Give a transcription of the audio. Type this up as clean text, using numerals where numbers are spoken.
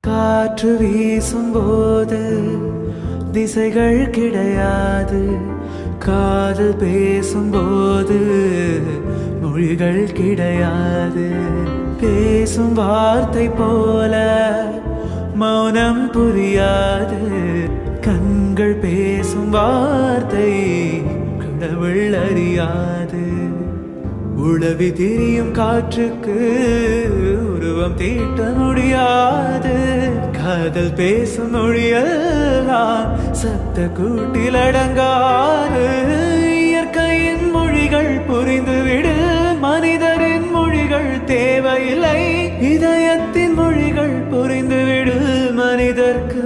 காற்று வீசும்போது திசைகள் கிடையாது. காதல் பேசும்போது மொழிகள் கிடையாது. பேசும் வார்த்தை போல மௌனம் புரியாது. கண்கள் பேசும் வார்த்தை கடவுள் அறியாது. உளவி திரியும் காற்றுக்கு உருவம் தீட்ட முடியாது. காதல் பேசும் மொழியெல்லாம் சத்த கூட்டில் அடங்காது. இயற்கையின் மொழிகள் புரிந்துவிடு, மனிதரின் மொழிகள் தேவையில்லை. இதயத்தின் மொழிகள் புரிந்துவிடு, மனிதர்க்கு